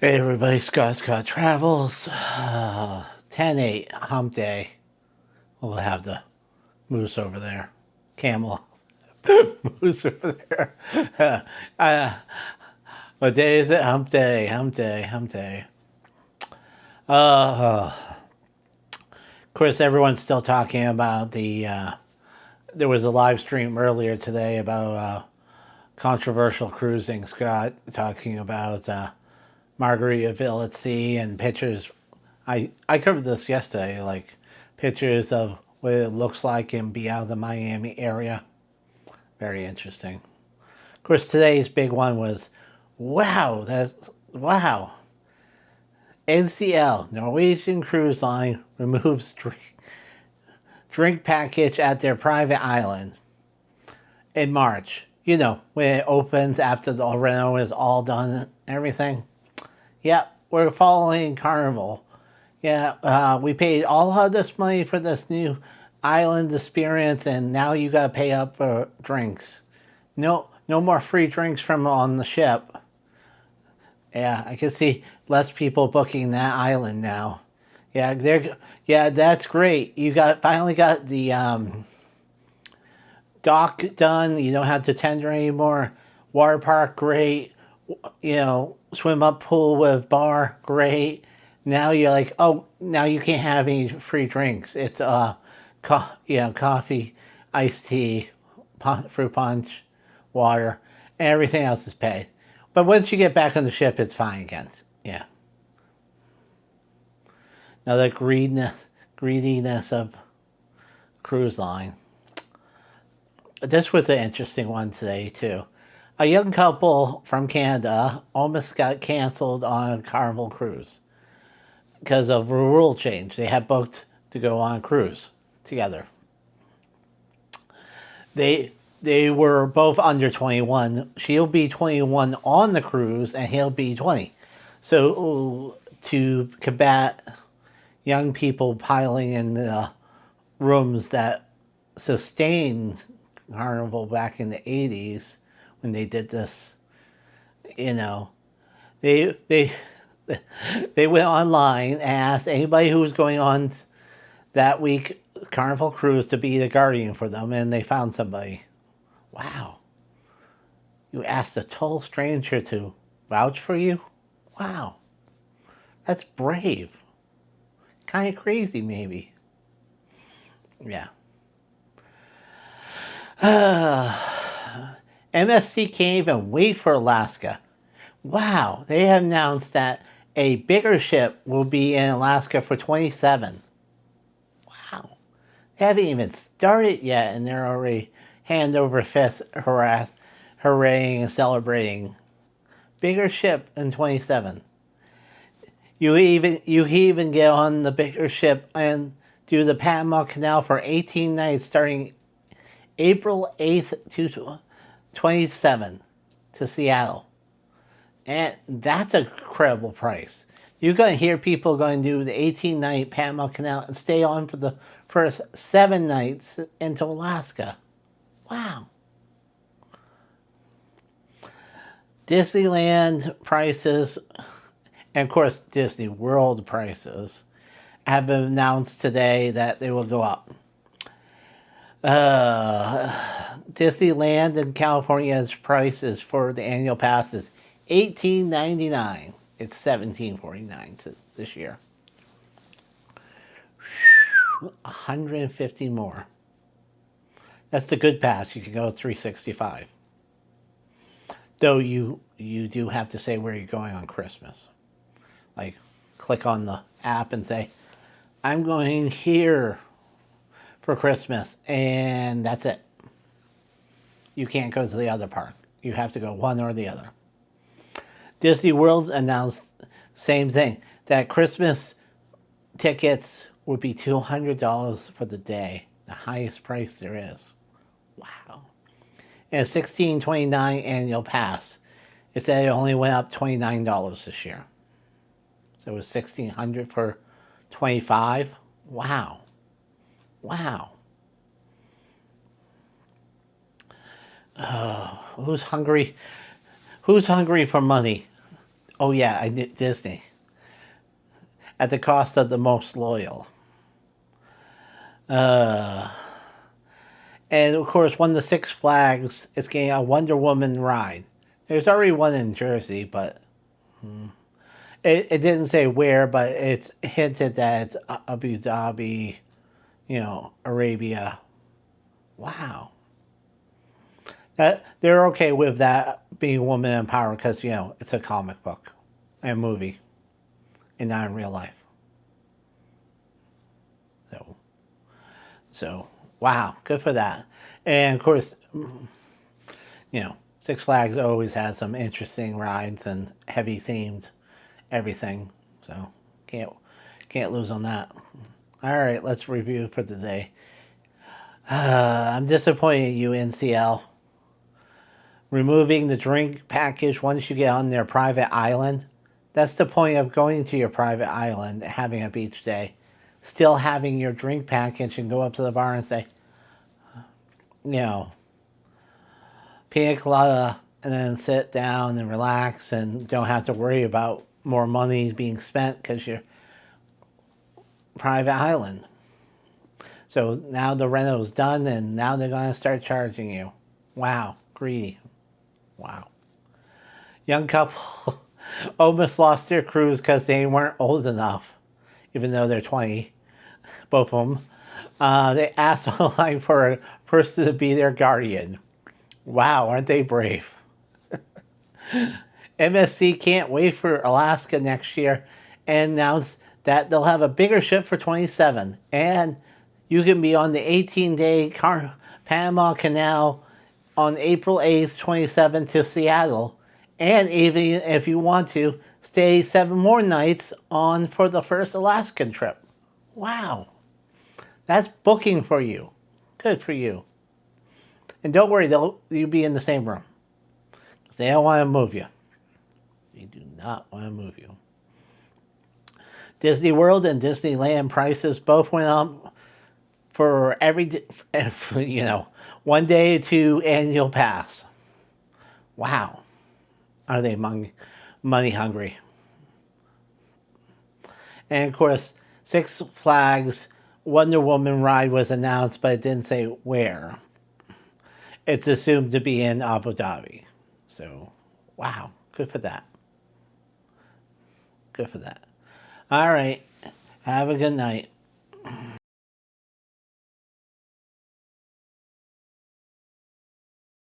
Hey everybody, Scott Travels. 10-8, hump day. We'll have the moose over there. Camel. Moose over there. uh, what day is it? Hump day, hump day, hump day. Of course, everyone's still talking about there was a live stream earlier today about controversial cruising. Scott talking about Margaritaville at sea and pictures. I covered this yesterday, like pictures of what it looks like and be out of the Miami area. Very interesting. Of course, today's big one was, wow. NCL, Norwegian Cruise Line, removes drink package at their private island in March. You know, when it opens after the reno is all done and everything. Yep, we're following Carnival. Yeah, we paid all of this money for this new island experience, and now you gotta pay up for drinks. No more free drinks from on the ship. Yeah, I can see less people booking that island now. Yeah, that's great. You finally got the dock done. You don't have to tender anymore. Water park, great. Swim up pool with bar, great. Now you're like, oh, now you can't have any free drinks. It's coffee, iced tea, fruit punch, water, and everything else is paid. But once you get back on the ship, it's fine again. Yeah. Now the greediness of cruise line. This was an interesting one today too. A young couple from Canada almost got canceled on a Carnival cruise because of a rule change. They had booked to go on a cruise together. They were both under 21. She'll be 21 on the cruise and he'll be 20. So to combat young people piling in the rooms that sustained Carnival back in the 80s when they did this, they they went online and asked anybody who was going on that week Carnival cruise to be the guardian for them, and they found somebody. Wow. You asked a total stranger to vouch for you? Wow. That's brave. Kind of crazy, maybe. Yeah. MSC can't even wait for Alaska. Wow, they have announced that a bigger ship will be in Alaska for 27. Wow. They haven't even started yet and they're already hand over fist hurraying and celebrating. Bigger ship in 27. You even get on the bigger ship and do the Panama Canal for 18 nights starting April 8th to 27 to Seattle. And that's a credible price. You're going to hear people going to do the 18-night Panama Canal and stay on for the first 7 nights into Alaska. Wow. Disneyland prices, and of course Disney World prices, have been announced today that they will go up. Disneyland in California's prices for the annual pass is $18.99. It's $17.49 this year. 150 more. That's the good pass. You can go 365. Though you do have to say where you're going on Christmas. Like, click on the app and say, I'm going here for Christmas, and that's it. You can't go to the other park. You have to go one or the other. Disney World announced same thing, that Christmas tickets would be $200 for the day, the highest price there is. Wow. And a $16.29 annual pass. It said it only went up $29 this year. So it was $1,600 for $25. Wow. Wow. Who's hungry? Who's hungry for money? Oh yeah, I did Disney at the cost of the most loyal. Uh, and of course, one of the Six Flags is getting a Wonder Woman ride. There's already one in Jersey, but it didn't say where, but it's hinted that it's Abu Dhabi, Arabia. Wow. That they're okay with that being woman in power because it's a comic book, and a movie, and not in real life. So, so wow, good for that. And of course, Six Flags always has some interesting rides and heavy themed everything. So can't can't lose on that. All right, let's review for the day. I'm disappointed in you, NCL. Removing the drink package once you get on their private island. That's the point of going to your private island, having a beach day. Still having your drink package and go up to the bar and say, you know, pina colada, and then sit down and relax and don't have to worry about more money being spent because you're private island. So now the reno's done and now they're going to start charging you. Wow, greedy. Wow. Young couple almost lost their cruise because they weren't old enough, even though they're 20, both of them. They asked online for a person to be their guardian. Wow, aren't they brave? MSC can't wait for Alaska next year and announced that they'll have a bigger ship for 27. And you can be on the 18-day Panama Canal on April 8th, 27 to Seattle. And even if you want to, stay 7 more nights on for the first Alaskan trip. Wow. That's booking for you. Good for you. And don't worry, you'll be in the same room. Because they don't want to move you. They do not want to move you. Disney World and Disneyland prices both went up for one day to annual pass. Wow. Are they money hungry? And of course, Six Flags Wonder Woman ride was announced, but it didn't say where. It's assumed to be in Abu Dhabi. So, wow, good for that. Good for that. All right, have a good night.